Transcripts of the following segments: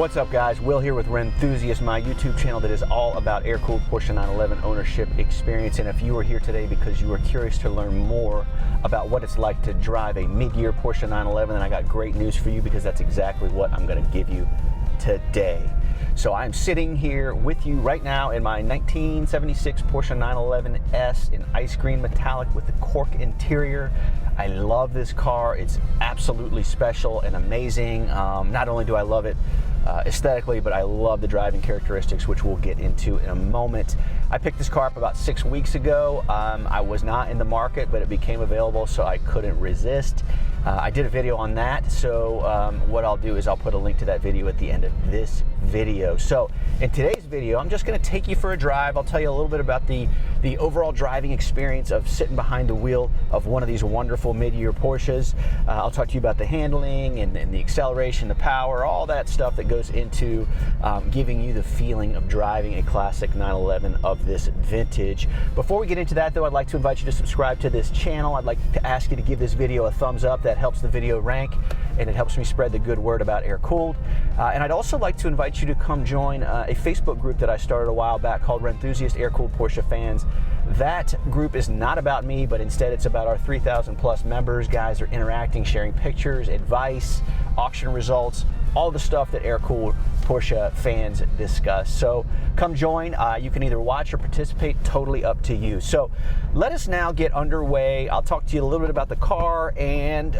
What's up, guys? Will here with Rennthusiast, my YouTube channel that is all about air-cooled Porsche 911 ownership experience. And if you are here today because you are curious to learn more about what it's like to drive a mid-year Porsche 911, then I got great news for you, because that's exactly what I'm going to give you today. So I'm sitting here with you right now in my 1976 Porsche 911S in ice green metallic with the cork interior. I love this car. It's absolutely special and amazing. Not only do I love it aesthetically, but I love the driving characteristics, which we'll get into in a moment. I picked this car up about 6 weeks ago. I was not in the market, but it became available, so I couldn't resist. I did a video on that, so what I'll do is I'll put a link to that video at the end of this video. So in today's video, I'm just going to take you for a drive. I'll tell you a little bit about the overall driving experience of sitting behind the wheel of one of these wonderful mid-year Porsches. I'll talk to you about the handling and the acceleration, the power, all that stuff that goes into giving you the feeling of driving a classic 911 of this vintage. Before we get into that, though, I'd like to invite you to subscribe to this channel. I'd like to ask you to give this video a thumbs up. That helps the video rank, and it helps me spread the good word about air-cooled. And I'd also like to invite you to come join a Facebook group that I started a while back called Rennthusiast Air-Cooled Porsche Fans. That group is not about me, but instead it's about our 3,000 plus members. Guys are interacting, sharing pictures, advice, auction results, all the stuff that air-cooled Porsche fans discuss. So come join. You can either watch or participate, totally up to you. So let us now get underway. I'll talk to you a little bit about the car, and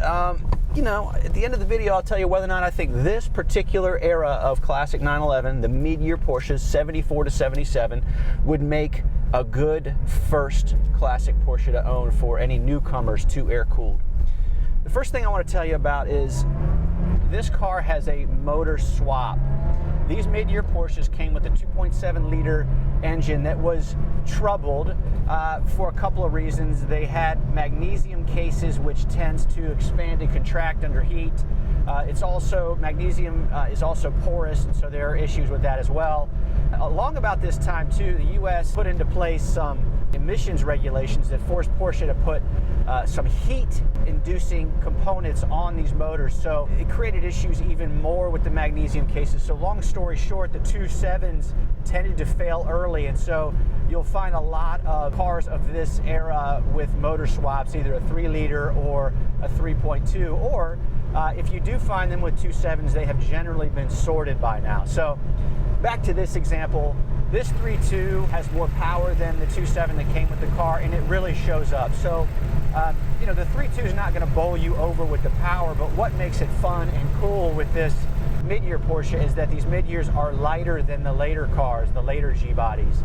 you know, at the end of the video, I'll tell you whether or not I think this particular era of classic 911, the mid-year Porsches 74 to 77, would make a good first classic Porsche to own for any newcomers to air-cooled. The first thing I want to tell you about is this car has a motor swap. These mid-year Porsches came with a 2.7 liter engine that was troubled for a couple of reasons. They had magnesium cases, which tends to expand and contract under heat. Magnesium is also porous, and so there are issues with that as well. Along about this time too, the U.S. put into place some emissions regulations that forced Porsche to put some heat-inducing components on these motors, so it created issues even more with the magnesium cases. So long story short, the 2.7s tended to fail early, and so you'll find a lot of cars of this era with motor swaps, either a 3 liter or a 3.2, or if you do find them with 2.7s, they have generally been sorted by now. So back to this example, this 3.2 has more power than the 2.7 that came with the car, and it really shows up. So, you know, the 3.2 is not going to bowl you over with the power, but what makes it fun and cool with this mid-year Porsche is that these mid-years are lighter than the later cars, the later G-bodies.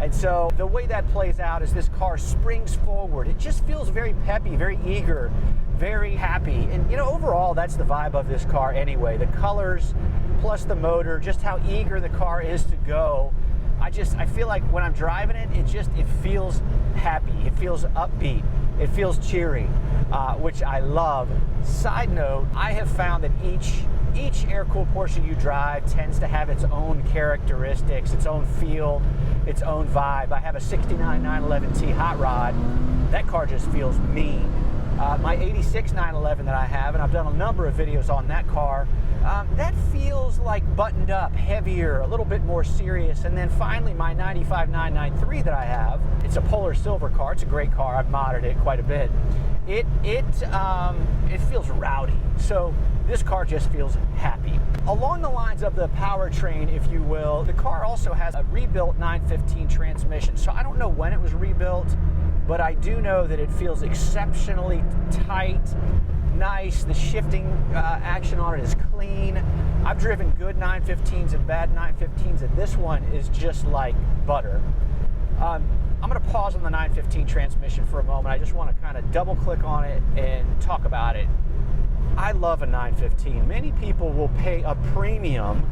And so the way that plays out is this car springs forward. It just feels very peppy, very eager, very happy. And, you know, overall, that's the vibe of this car anyway. The colors plus the motor, just how eager the car is to go. I feel like when I'm driving it, it feels happy. It feels upbeat. It feels cheery, which I love. Side note, I have found that each air-cooled Porsche you drive tends to have its own characteristics, its own feel, its own vibe. I have a 69 911T hot rod. That car just feels mean. My 86 911 that I have, and I've done a number of videos on that car, that feels like buttoned up, heavier, a little bit more serious. And then finally, my 95 993 that I have, it's a Polar Silver car. It's a great car. I've modded it quite a bit. It feels rowdy. So this car just feels happy. Along the lines of the powertrain, if you will, the car also has a rebuilt 915 transmission. So I don't know when it was rebuilt, but I do know that it feels exceptionally tight, nice. The shifting action on it is clean. I've driven good 915s and bad 915s, and this one is just like butter. I'm going to pause on the 915 transmission for a moment. I just want to kind of double click on it and talk about it. I love a 915. Many people will pay a premium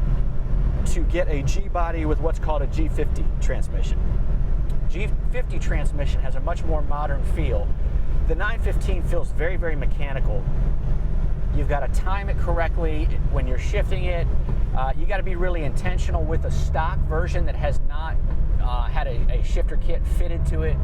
to get a G-body with what's called a G50 transmission. G50 transmission has a much more modern feel. The 915 feels very, very mechanical. You've got to time it correctly when you're shifting it. You got to be really intentional with a stock version that has not had a shifter kit fitted to it.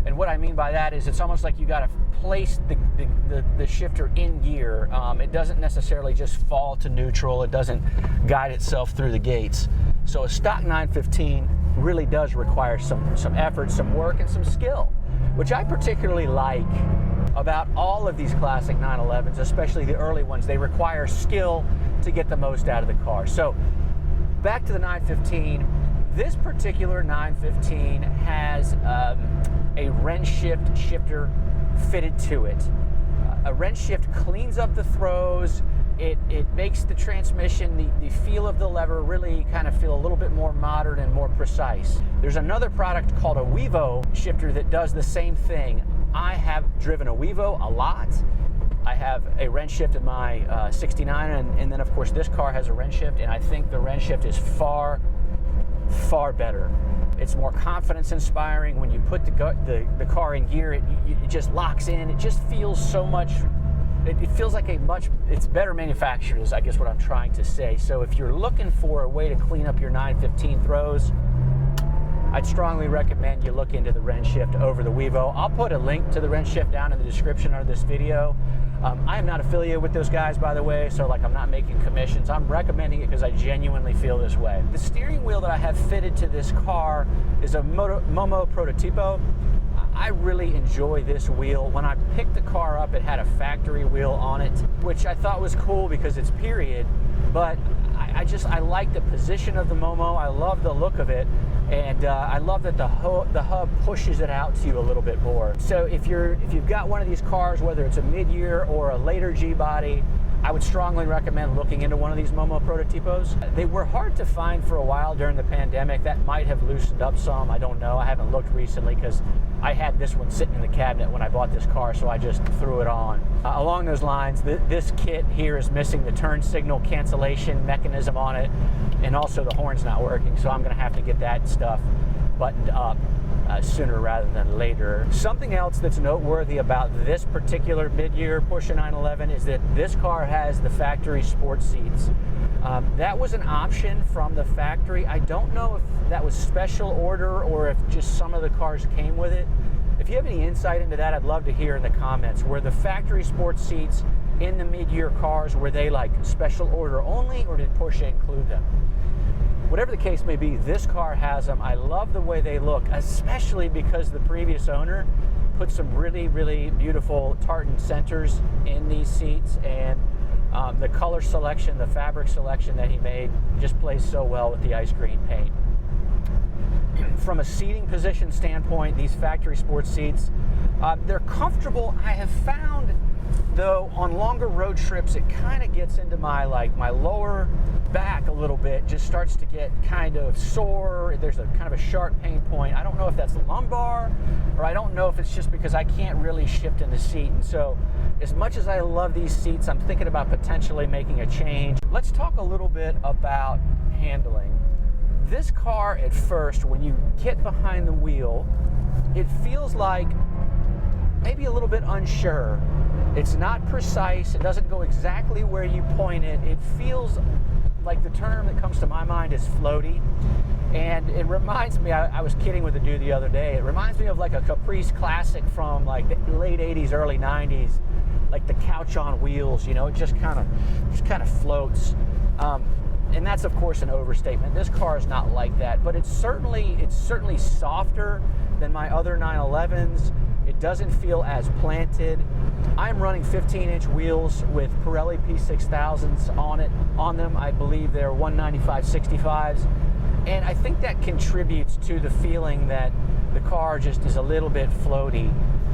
And what I mean by that is it's almost like you got to place the shifter in gear. It doesn't necessarily just fall to neutral. It doesn't guide itself through the gates. So a stock 915 really does require some effort, some work, and some skill, which I particularly like about all of these classic 911s, especially the early ones. They require skill to get the most out of the car. So back to the 915. This particular 915 has a Rennshift shifter fitted to it. A Rennshift cleans up the throws. It makes the transmission, the feel of the lever really kind of feel a little bit more modern and more precise. There's another product called a Wevo shifter that does the same thing. I have driven a Wevo a lot. I have a Rennshift in my 69, and then of course this car has a Rennshift, and I think the Rennshift is far better. It's more confidence inspiring. When you put the car in gear, it just locks in. It just feels so much, it feels like it's better manufactured is I guess what I'm trying to say. So if you're looking for a way to clean up your 915 throws, I'd strongly recommend you look into the Rennshift over the Wevo. I'll put a link to the Rennshift down in the description of this video. I am not affiliated with those guys, by the way, so like I'm not making commissions. I'm recommending it because I genuinely feel this way. The steering wheel that I have fitted to this car is a Momo Prototipo. I really enjoy this wheel. When I picked the car up, it had a factory wheel on it, which I thought was cool because it's period, but I like the position of the Momo. I love the look of it, and I love that the hub pushes it out to you a little bit more. So if you've got one of these cars, whether it's a mid-year or a later G-body, I would strongly recommend looking into one of these Momo Prototipos. They were hard to find for a while during the pandemic. That might have loosened up some. I don't know. I haven't looked recently because I had this one sitting in the cabinet when I bought this car, so I just threw it on. Along those lines, this kit here is missing the turn signal cancellation mechanism on it, and also the horn's not working, so I'm going to have to get that stuff buttoned up sooner rather than later. Something else that's noteworthy about this particular mid-year Porsche 911 is that this car has the factory sports seats. That was an option from the factory. I don't know if that was special order or if just some of the cars came with it. If you have any insight into that, I'd love to hear in the comments. Were the factory sports seats in the mid-year cars, were they like special order only, or did Porsche include them? Whatever the case may be, this car has them. I love the way they look, especially because the previous owner put some really, really beautiful tartan centers in these seats, and the color selection, the fabric selection that he made just plays so well with the ice green paint. From a seating position standpoint, these factory sports seats, they're comfortable. I have found, though, on longer road trips, it kind of gets into my lower back a little bit, just starts to get kind of sore. There's a kind of a sharp pain point. I don't know if that's lumbar, or I don't know if it's just because I can't really shift in the seat. And so as much as I love these seats, I'm thinking about potentially making a change. Let's talk a little bit about handling. This car at first, when you get behind the wheel, it feels like maybe a little bit unsure. It's not precise. It doesn't go exactly where you point it. It feels like, the term that comes to my mind is floaty. And it reminds me, I was kidding with a dude the other day, it reminds me of like a Caprice Classic from like the late 80s, early 90s, like the couch on wheels, you know, it just kind of floats. And that's of course an overstatement. This car is not like that, but it's certainly softer than my other 911s. It doesn't feel as planted. I'm running 15-inch wheels with Pirelli P6000s on them. I believe they're 195/65s. And I think that contributes to the feeling that the car just is a little bit floaty.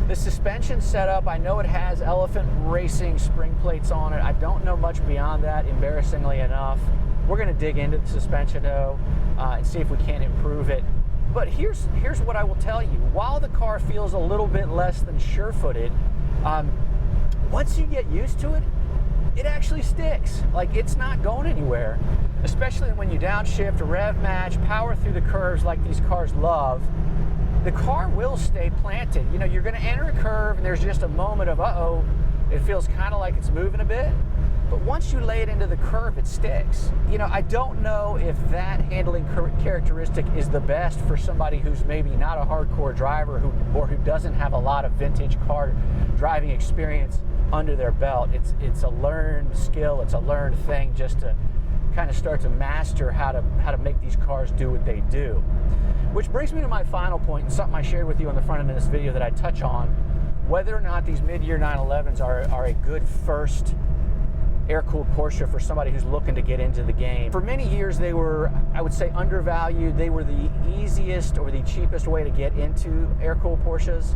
The suspension setup, I know it has Elephant Racing spring plates on it. I don't know much beyond that, embarrassingly enough. We're going to dig into the suspension though and see if we can improve it. But here's what I will tell you. While the car feels a little bit less than sure-footed, once you get used to it, it actually sticks. Like, it's not going anywhere. Especially when you downshift, rev match, power through the curves like these cars love, the car will stay planted. You know, you're going to enter a curve and there's just a moment of, uh-oh, it feels kind of like it's moving a bit. but once you lay it into the curve, it sticks. You know, I don't know if that handling characteristic is the best for somebody who's maybe not a hardcore driver or who doesn't have a lot of vintage car driving experience under their belt. It's a learned skill, it's a learned thing just to kind of start to master how to make these cars do what they do. Which brings me to my final point, and something I shared with you on the front end of this video that I touch on, whether or not these mid-year 911s are a good first air-cooled Porsche for somebody who's looking to get into the game. For many years, they were, I would say, undervalued. They were the easiest or the cheapest way to get into air-cooled Porsches.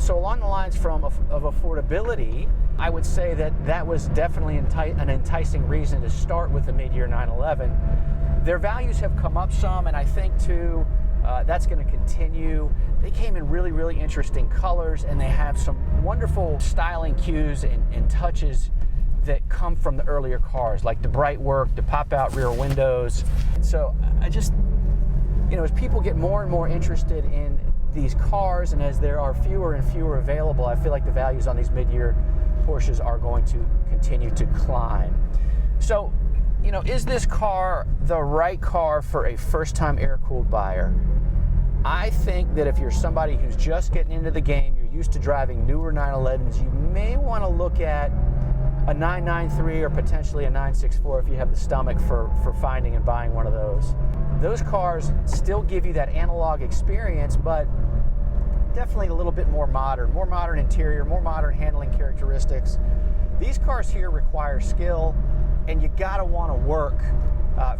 So along the lines of affordability, I would say that was definitely an enticing reason to start with the mid-year 911. Their values have come up some, and I think too, that's going to continue. They came in really, really interesting colors, and they have some wonderful styling cues and touches that come from the earlier cars, like the bright work, the pop-out rear windows. So I just, you know, as people get more and more interested in these cars, and as there are fewer and fewer available, I feel like the values on these mid-year Porsches are going to continue to climb. So, you know, is this car the right car for a first-time air-cooled buyer? I think that if you're somebody who's just getting into the game, you're used to driving newer 911s, you may want to look at a 993 or potentially a 964 if you have the stomach for finding and buying one of those. Those cars still give you that analog experience, but definitely a little bit more modern interior, more modern handling characteristics. These cars here require skill, and you gotta want to work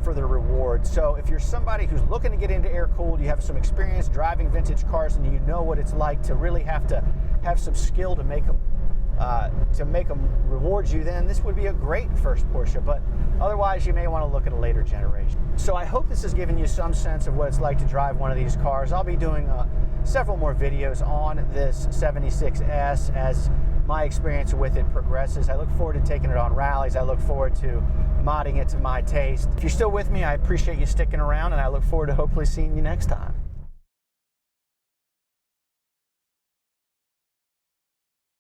for the reward. So if you're somebody who's looking to get into air-cooled, you have some experience driving vintage cars, and you know what it's like to really have to have some skill to make them reward you, then this would be a great first Porsche. But otherwise, you may want to look at a later generation. So I hope this has given you some sense of what it's like to drive one of these cars. I'll be doing several more videos on this 76S as my experience with it progresses. I look forward to taking it on rallies. I look forward to modding it to my taste. If you're still with me, I appreciate you sticking around, and I look forward to hopefully seeing you next time.